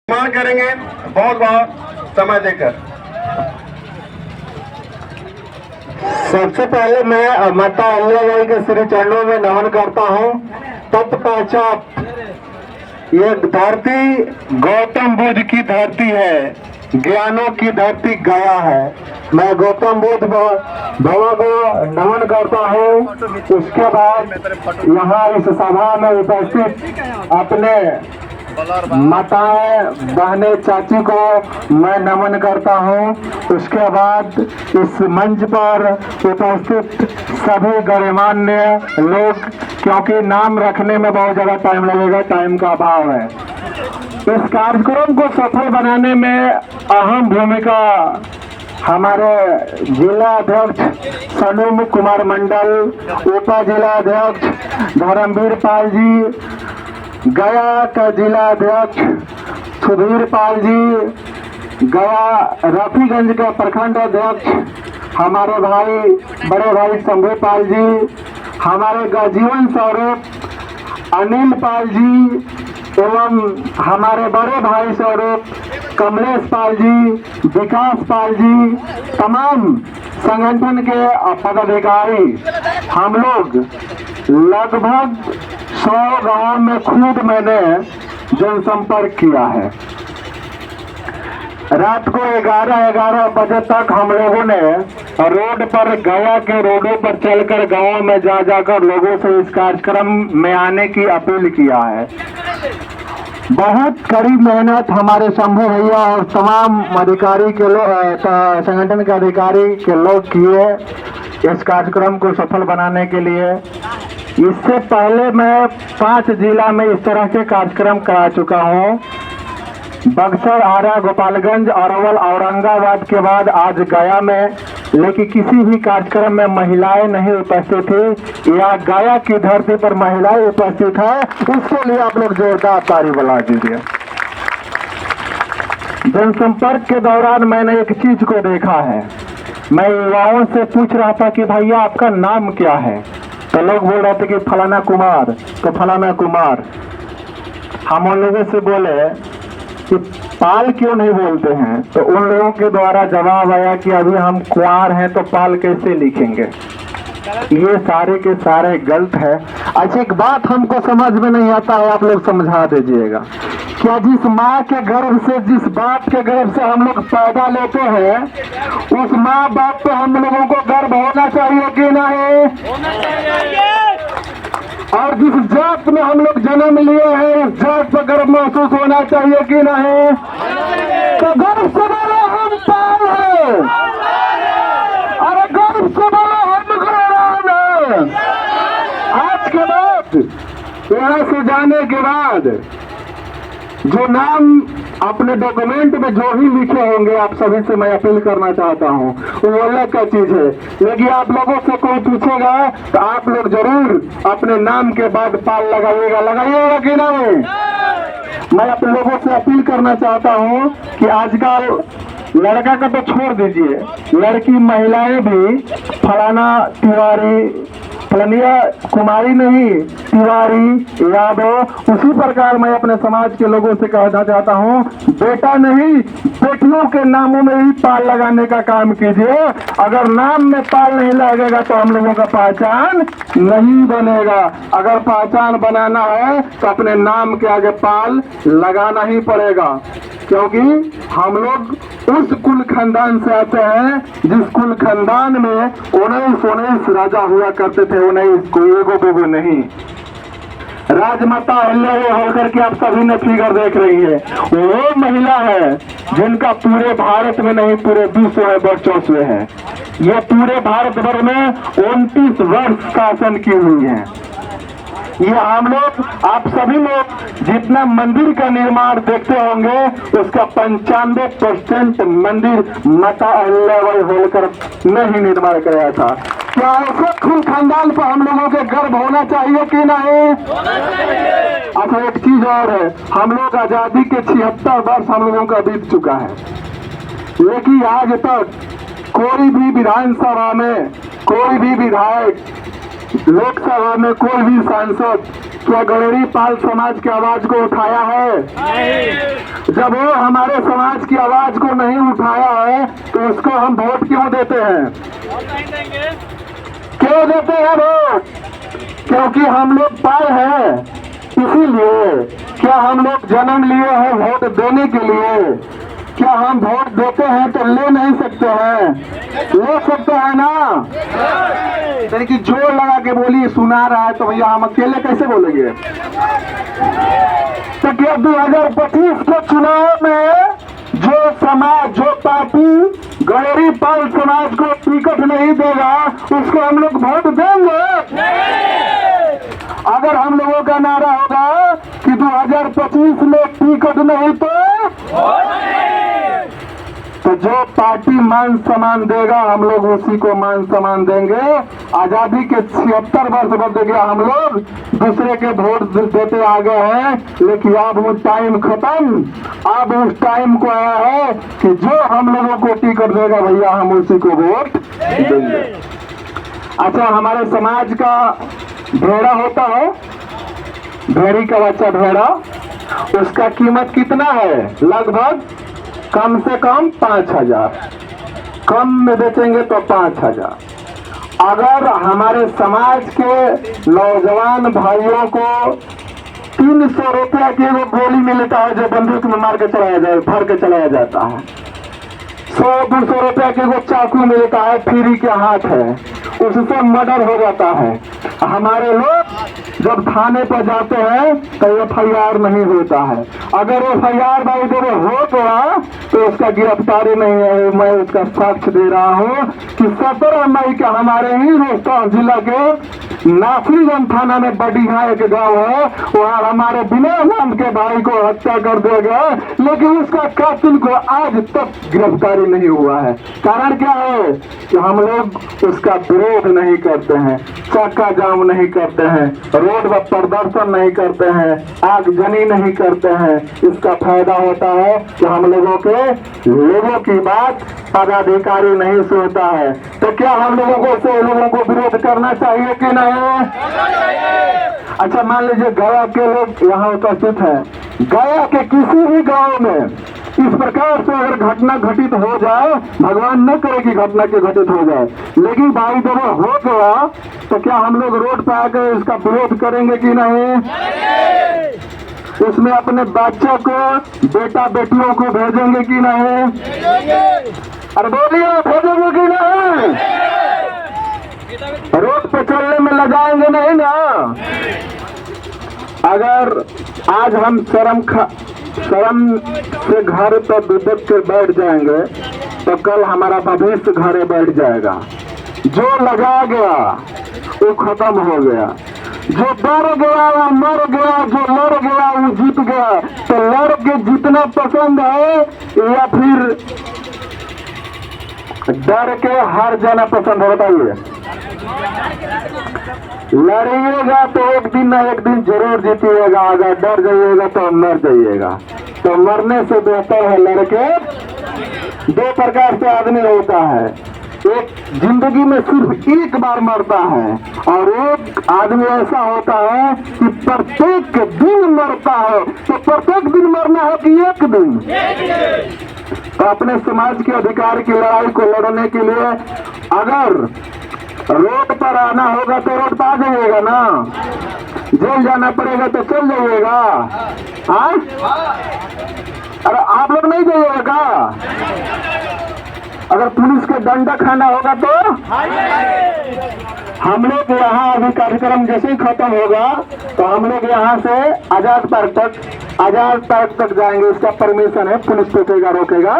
सम्मान करेंगे बहुत बहुत समय देकर। सबसे पहले मैं माता अहिल्याबाई के श्री चरणों में नमन करता हूँ। तत्पश्चात ये धरती गौतम बुद्ध की धरती है, ज्ञानों की धरती गया है। मैं गौतम बुद्ध भगवान को नमन करता हूँ। उसके बाद यहाँ इस सभा में उपस्थित अपने माताएं बहने चाची को मैं नमन करता हूं। उसके बाद इस मंच पर उपस्थित सभी गणमान्य लोग, क्योंकि नाम रखने में बहुत ज्यादा टाइम लगेगा, टाइम का अभाव है। इस कार्यक्रम को सफल बनाने में अहम भूमिका हमारे जिला अध्यक्ष सनूप कुमार मंडल, उप जिला अध्यक्ष धर्मवीर पाल जी, गया का जिला अध्यक्ष सुधीर पाल जी, गया रफीगंज के प्रखंड अध्यक्ष हमारे भाई बड़े भाई शंभू पाल जी, हमारे जीवन स्वरूप अनिल पाल जी एवं हमारे बड़े भाई स्वरूप कमलेश पाल जी, विकास पाल जी, तमाम संगठन के पदाधिकारी, हम लोग लगभग 100 गांव में खुद मैंने जनसंपर्क किया है। रात को 11 बजे तक हम लोगों ने रोड पर, गया के रोडों पर चलकर गांव में जाकर लोगों से इस कार्यक्रम में आने की अपील किया है। बहुत कड़ी मेहनत हमारे शंभू भैया और तमाम अधिकारी के लोग, संगठन के अधिकारी के लोग किए इस कार्यक्रम को सफल बनाने के लिए। इससे पहले मैं 5 जिला में इस तरह के कार्यक्रम करा चुका हूँ। बक्सर, आरा, गोपालगंज, अरवल, औरंगाबाद के बाद आज गया में, लेकिन किसी भी कार्यक्रम में महिलाएं नहीं उपस्थित थी। या गया की धरती पर महिलाएं उपस्थित है, उसके लिए आप लोग जोरदार ताली बजा दीजिए। जनसंपर्क के दौरान मैंने एक चीज को देखा है। मैं युवाओं से पूछ रहा था कि भैया आपका नाम क्या है, तो लोग बोल रहे थे कि फलाना कुमार, तो फलाना कुमार। हम उन लोगों से बोले कि पाल क्यों नहीं बोलते हैं, तो उन लोगों के द्वारा जवाब आया कि अभी हम कुंवार हैं तो पाल कैसे लिखेंगे। ये सारे के सारे गलत है। अच्छा, एक बात हमको समझ में नहीं आता है, आप लोग समझा दीजिएगा। क्या जिस माँ के गर्भ से, जिस बाप के गर्भ से हम लोग पैदा लेते हैं, उस माँ बाप पे हम लोगों को गर्व होना चाहिए कि नहीं? और जिस जात में हम लोग जन्म लिए हैं, उस जात पर गर्व महसूस होना चाहिए कि नहीं? तो गर्व से बोलो हम पाल हैं, अरे गर्व से बोलो हम घरान हैं। आज के बाद, यहाँ से जाने के बाद जो नाम अपने डॉक्यूमेंट में जो भी लिखे होंगे, आप सभी से मैं अपील करना चाहता हूँ, वो अलग का चीज है। लेकिन आप लोगों से कोई पूछेगा तो आप लोग जरूर अपने नाम के बाद पाल लगाइएगा कि नहीं? मैं आप लोगों से अपील करना चाहता हूँ कि आजकल लड़का का तो छोड़ दीजिए, लड़की महिलाएं भी फलाना तिवारी, फलनिया कुमारी नहीं, तिवारी, यादव। उसी प्रकार मैं अपने समाज के लोगों से कहना चाहता हूँ, बेटा नहीं, बेटियों के नामों में ही पाल लगाने का काम कीजिए। अगर नाम में पाल नहीं लगेगा तो हम लोगों का पहचान नहीं बनेगा। अगर पहचान बनाना है तो अपने नाम के आगे पाल लगाना ही पड़ेगा, क्योंकि हम लोग उस कुल खानदान से आते हैं जिस कुल खानदान में 19 राजा हुआ करते थे। 19 कोई एगो नहीं। राजमाता अहिल्या होकर के आप सभी ने फिगर देख रही है, वो महिला है जिनका पूरे भारत में नहीं पूरे विश्व में वर्चस्व है। ये पूरे भारत भर में 29 वर्ष शासन की हुई है। ये हम लोग, आप सभी लोग जितना मंदिर का निर्माण देखते होंगे, उसका 95% मंदिर माता अहिल्याबाई होलकर ने ही निर्माण कराया था। क्या ऐसे खून खानदान पर हम लोगों के गर्व होना चाहिए कि नहीं? अच्छा, एक चीज और है, हम लोग आजादी के 76 वर्ष हम लोगों का बीत चुका है, लेकिन आज तक कोई भी विधानसभा में, कोई भी विधायक, लोकसभा में कोई भी सांसद क्या गणेरी पाल समाज की आवाज को उठाया है? जब वो हमारे समाज की आवाज को नहीं उठाया है तो उसको हम वोट क्यों देते हैं? क्यों देते हैं वोट? क्योंकि हम लोग पाए हैं, इसीलिए। क्या हम लोग जन्म लिए हैं वोट देने के लिए? क्या हम वोट देते हैं तो ले नहीं सकते हैं? ले सकते हैं ना। यानी कि जोर लगा के बोलिए, सुना रहा है तो भैया हम अकेले कैसे बोलेंगे? तो क्या 2025 के चुनाव में जो समाज, जो पार्टी गरीब पाल समाज को टिकट नहीं देगा उसको हम लोग वोट देंगे? अगर हम लोगों का नारा होगा कि 2025 में टिकट नहीं तो जो पार्टी मान सम्मान देगा हम लोग उसी को मान सम्मान देंगे। आजादी के 76 वर्ष बाद गया हम लोग दूसरे के वोट देते आ गए हैं, लेकिन अब वो टाइम खत्म। अब उस टाइम को आया है कि जो हम लोगों को टिकट देगा भैया हम उसी को वोट देंगे। अच्छा, हमारे समाज का भेड़ा होता है, भेड़ी का बच्चा भेड़ा, उसका कीमत कितना है? लगभग कम से कम 5,000, कम में बेचेंगे तो 5,000। अगर हमारे समाज के नौजवान भाइयों को 300 रुपया की वो गोली मिलता है जो बंदूक में मार के चलाया जाए, भर के चलाया जाता है। 100-200 रुपया की वो चाकू मिलता है, फ्री के हाथ है, उससे मर्डर हो जाता है। हमारे लोग जब थाने पर जाते हैं तो FIR नहीं होता है। अगर FIR भाई जब हो गया तो उसका गिरफ्तारी नहीं है। मैं उसका साक्ष्य दे रहा हूँ कि 17 मई के हमारे ही रोहतास जिला के नासिरगंज थाना में बढ़िया एक गांव है, वहाँ हमारे बिना नाम के भाई को हत्या कर दिया गया, लेकिन उसका कातिल को आज तक गिरफ्तारी नहीं हुआ है। कारण क्या है कि हम लोग उसका विरोध नहीं करते हैं, चक्का जाम नहीं करते हैं, रोड पर प्रदर्शन नहीं करते हैं, आगजनी नहीं करते हैं। इसका फायदा होता है कि हम लोगों की बात पदाधिकारी नहीं सुनता है। तो क्या हम लोगों को विरोध करना चाहिए कि नहीं? अच्छा, मान लीजिए गया के लोग यहाँ उपस्थित हैं, गया के किसी भी गांव में इस प्रकार से अगर घटना घटित हो जाए, भगवान न करे कि घटना के घटित हो जाए, लेकिन भाई जब हो गया तो क्या हम लोग रोड पर आकर इसका विरोध करेंगे कि नहीं? उसमें अपने बच्चों को, बेटा बेटियों को भेजेंगे कि नहीं? अरे बोलिए, भेजेंगे कि नहीं? रोड पे चलने में लगाएंगे नहीं ना? अगर आज हम शर्म से घर पर दुबक के बैठ जाएंगे तो कल हमारा भविष्य घरे बैठ जाएगा। जो लगा गया वो खत्म हो गया, जो डर गया वो मर गया, जो लड़ गया वो जीत गया। तो लड़ के जीतना पसंद है या फिर डर के हार जाना पसंद है? बताइए। लड़िएगा तो एक दिन ना एक दिन जरूर जीतिएगा, अगर डर जाइएगा तो मर जाइएगा। तो मरने से बेहतर है लड़के। दो प्रकार से आदमी होता है, एक जिंदगी में सिर्फ एक बार मरता है और एक आदमी ऐसा होता है कि प्रत्येक दिन मरता है। तो प्रत्येक दिन मरना है कि एक दिन? तो अपने समाज के अधिकार की लड़ाई को लड़ने के लिए अगर रोड पर आना होगा तो रोड पर आ जाइएगा ना, जेल जाना पड़ेगा तो चल जाइएगा। हाँ, अरे आप लोग नहीं जाइएगा का? अगर पुलिस के दंडा खाना होगा तो हम लोग यहाँ अभी कार्यक्रम जैसे ही खत्म होगा तो हम लोग यहाँ से आजाद पार्क तक जाएंगे। इसका परमिशन है, पुलिस टोकेगा रोकेगा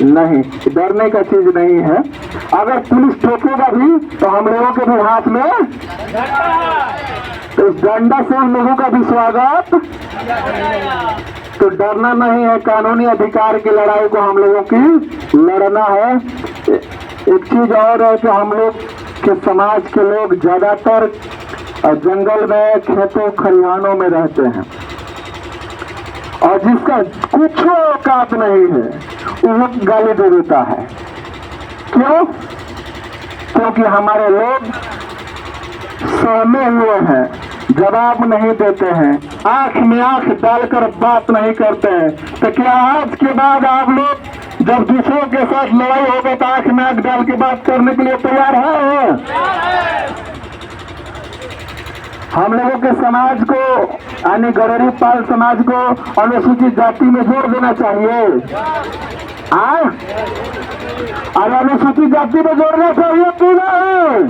नहीं, डरने का चीज नहीं है। अगर पुलिस टोकेगा भी तो हम लोगों के भी हाथ में तो इस डंडा से उन लोगों का भी स्वागत। तो डरना नहीं है, कानूनी अधिकार की लड़ाई को हम लोगों की लड़ना है। एक चीज और है कि हम लोग के समाज के लोग ज्यादातर जंगल में, खेतों खलिहानों में रहते हैं और जिसका कुछ औकात नहीं है वो गाली दे देता है। क्यों? क्योंकि हमारे लोग सहमे हुए हैं, जवाब नहीं देते हैं, आंख में आंख डालकर बात नहीं करते हैं, तो क्या आज के बाद आप लोग जब दूसरों के साथ लड़ाई होगा तो आंख में आंख डाल के बात करने के लिए तैयार है? हम लोगों के समाज को यानी गरीब पाल समाज को अनुसूचित जाति में जोड़ देना चाहिए। और अनुसूचित जाति में जोड़ना चाहिए क्यों नहीं?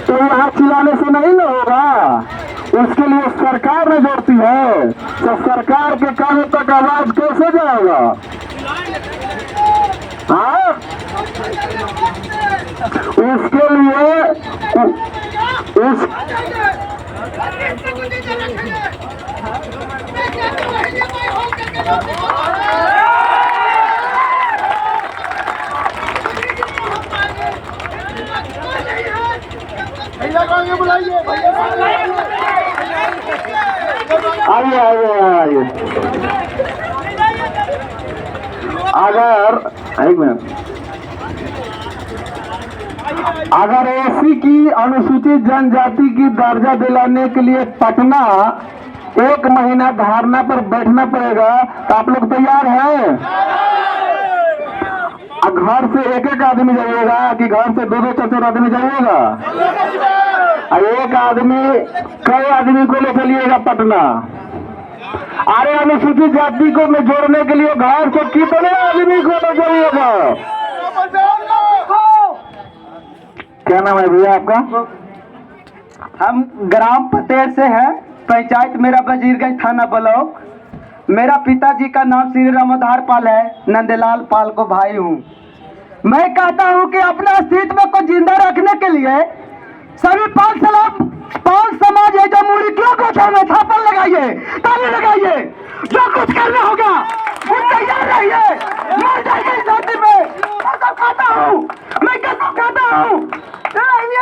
तो यहाँ चिल्लाने से नहीं ना होगा, उसके लिए सरकार ने जोड़ती है, तो सरकार के कानों तक आवाज कैसे जाएगा? हाँ, उसके लिए उस आइए अगर एससी की अनुसूचित जनजाति की दर्जा दिलाने के लिए पटना 1 महीना धरना पर बैठना पड़ेगा, तो आप लोग तैयार हैं? घर से एक आदमी जाइएगा कि घर से 2-2 4-4 आदमी जाइएगा? एक आदमी कई आदमी को ले चलिएगा पटना? अरे अनुसूचित जाति को में जोड़ने के लिए घर से कितने आदमी को ले जाइएगा? क्या नाम है भैया आपका? हम ग्राम पतेर से हैं, पंचायत मेरा वजीरगंज थाना ब्लॉक। मेरा पिताजी का नाम श्री रामोधार पाल है, नंदलाल पाल को भाई हूँ। मैं कहता हूँ कि अपना अस्तित्व को जिंदा रखने के लिए सभी पाल समाज है जो मुड़ी क्यों को छोड़े, थापड़ लगाइए, ताले लगाइए, जो कुछ करना होगा वो तैयार रहिए। मर जाएगा इस धरती में, कसम खाता हूँ, मैं कसम खाता हूँ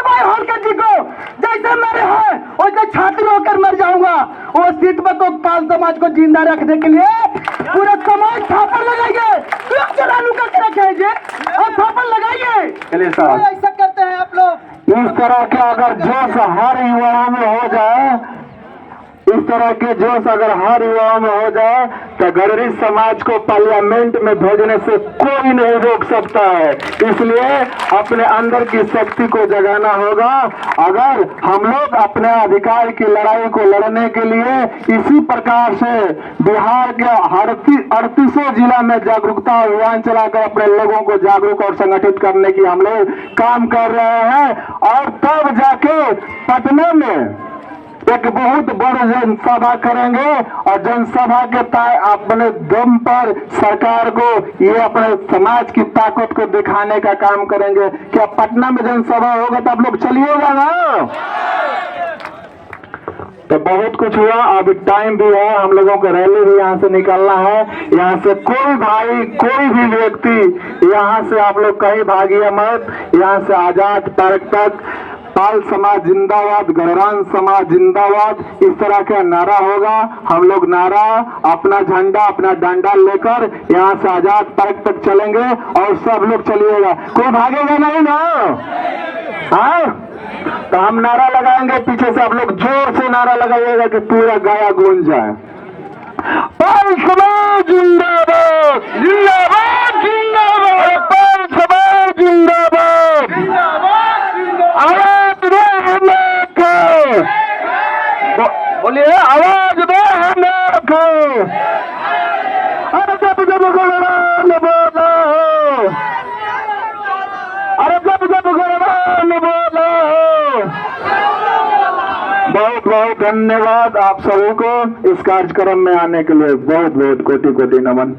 भाई होलकर जी को जैसे मरे हैं वैसे छात्र होकर मर जाऊंगा। वो अस्तित्व को पाल समाज को जिंदा रखने के लिए पूरा समाज थापड़ लगाइए, क्यों चलानू करके रखेंगे और थापड़ लगाइए। ऐसा करते हैं आप लोग। इस तरह के अगर जोश हर युवाओं में हो जाए, इस तरह के जोश अगर हर युवाओं में हो जाए तो गरीब समाज को पार्लियामेंट में भेजने से कोई नहीं रोक सकता है। इसलिए अपने अंदर की शक्ति को जगाना होगा। अगर हम लोग अपने अधिकार की लड़ाई को लड़ने के लिए इसी प्रकार से बिहार के 38 जिला में जागरूकता अभियान चलाकर अपने लोगों को जागरूक और संगठित करने की हम लोग काम कर रहे हैं, और तब जाके पटना में एक बहुत बड़ी जनसभा करेंगे और जनसभा के अपने दम पर सरकार को ये अपने समाज की ताकत को दिखाने का काम करेंगे। क्या पटना में जनसभा होगा तो आप लोग चलिएगा ना? तो बहुत कुछ हुआ, अभी टाइम भी है, हम लोगों को रैली भी यहाँ से निकलना है। यहाँ से कोई भाई कोई भी व्यक्ति यहाँ से आप लोग कहीं भागिए मत। यहाँ से आजाद पार्क तक पाल समाज जिंदाबाद, गणराज्य समाज जिंदाबाद, इस तरह का नारा होगा। हम लोग नारा, अपना झंडा, अपना डंडा लेकर यहाँ से आजाद पार्क तक चलेंगे और सब लोग चलिएगा, कोई भागेगा नहीं ना? हाँ, तो हम नारा लगाएंगे, पीछे से आप लोग जोर से नारा लगाइएगा कि पूरा गाया गूंज जाए। पाल समाज जिंदाबाद, जिंदाबाद, जिंदाबाद, पाल समाज जिंदाबाद, आवाज दे हमें को, बोलिए आवाज दे हमें को। अरे जब गणराज्य बोलो, अरे जब गणराज्य बोलो। बहुत बहुत धन्यवाद आप सभी को इस कार्यक्रम में आने के लिए, बहुत बहुत कोटि कोटि नमन।